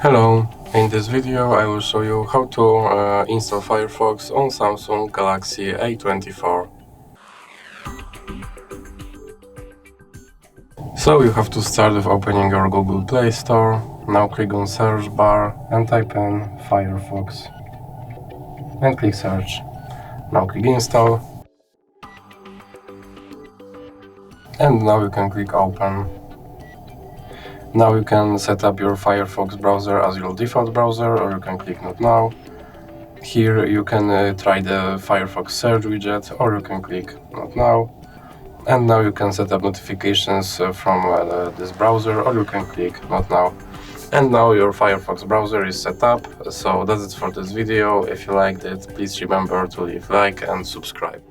Hello, in this video I will show you how to install Firefox on Samsung Galaxy A24. So you have to start with opening your Google Play Store. Now click on search bar and type in Firefox and click search. Now click install and now you can click open. Now you can set up your Firefox browser as your default browser, or you can click not now. Here you can try the Firefox search widget, or you can click not now. And now you can set up notifications from this browser, or you can click not now. And now your Firefox browser is set up. So that's it for this video. If you liked it, please remember to leave a like and subscribe.